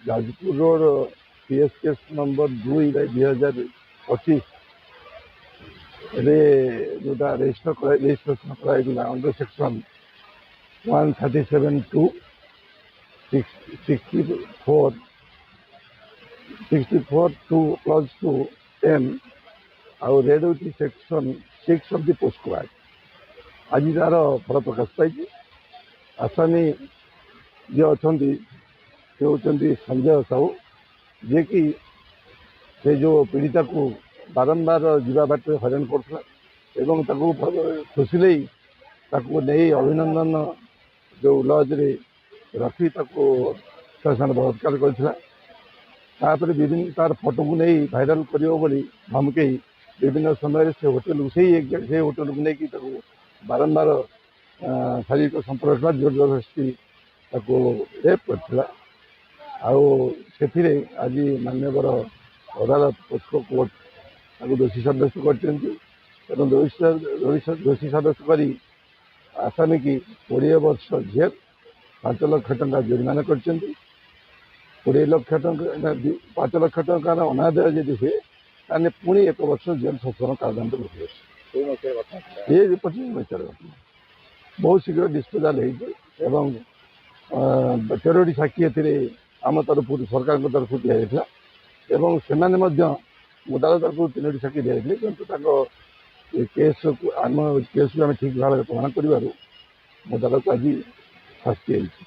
Jajpur road PS case number 2/2025 ରେ ଯୋଉଟା registration କରାଯାଇଥିଲା ଅଣ୍ଡର ସେକ୍ସନ 137(2) 64(2)(m) ଆଉ ରେଡ୍ ହେଉଛି section 6 of the POCSO act. ଆଜି ତାର ଫଳ ପ୍ରକାଶ ପାଇଛି। ଆସାମୀ ଯିଏ ଅଛନ୍ତି ସେ ହେଉଛନ୍ତି ସଞ୍ଜୟ ସାହୁ, ଯିଏକି ସେ ଯେଉଁ ପୀଡ଼ିତାକୁ ବାରମ୍ବାର ଯିବା ବାଟରେ ହଇରାଣ କରୁଥିଲା ଏବଂ ତାକୁ ଖୁସି ନେଇ ତାକୁ ନେଇ ଅଭିନନ୍ଦନ ଯେଉଁ ଲଜ୍ରେ ରଖି ତାକୁ ତା ସାଙ୍ଗରେ ବଳାତ୍କାର କରିଥିଲା। ତାପରେ ବିଭିନ୍ନ ତାର ଫଟୋକୁ ନେଇ ଭାଇରାଲ କରିବ ବୋଲି ଧମକେଇ ବିଭିନ୍ନ ସମୟରେ ସେ ହୋଟେଲକୁ ସେଇ ହୋଟେଲକୁ ନେଇକି ତାକୁ ବାରମ୍ବାର ଶାରୀରିକ ସମ୍ପର୍କ ଜବରଦସ୍ତି ତାକୁ ରେପ୍ କରିଥିଲା। ଆଉ ସେଥିରେ ଆଜି ମାନ୍ୟବର ଅଦାଲତ ପୋସ୍କୋ କୋର୍ଟ ତାକୁ ଦୋଷୀ ସାବ୍ୟସ୍ତ କରିଛନ୍ତି ଏବଂ ଦୋଷୀ ସାବ୍ୟସ୍ତ କରି ଆସାମୀକି 20 ବର୍ଷ ଜେଲ୍, 5 ଲକ୍ଷ ଟଙ୍କା ଜୋରିମାନା କରିଛନ୍ତି। 20 ଲକ୍ଷ ଟଙ୍କା 5 ଲକ୍ଷ ଟଙ୍କାର ଅନାଦାୟ ଯଦି ହୁଏ ତାହେଲେ ପୁଣି 1 ବର୍ଷ ଜେଲ୍ ସଶ୍ରମ କାରାଦଣ୍ଡ ଭୋଗିବ। ଏ 25 ମସିହାର ଘଟଣା ବହୁତ ଶୀଘ୍ର ଡିସ୍ପୋଜାଲ୍ ହେଇଛି ଏବଂ 13ଟି ସାକ୍ଷୀ ଏଥିରେ ଆମ ତରଫରୁ ସରକାରଙ୍କ ତରଫରୁ ଦିଆଯାଇଥିଲା ଏବଂ ସେମାନେ ମଧ୍ୟ ଅଦାଲତ ତରଫରୁ 3ଟି ସାକ୍ଷୀ ଦିଆଯାଇଥିଲେ, କିନ୍ତୁ ତାଙ୍କ ଆମ କେସ୍କୁ ଆମେ ଠିକ୍ ଭାବରେ ପ୍ରମାଣ କରିବାରୁ ଅଦାଲତ ଆଜି ଶାସ୍ତି ହେଇଛି।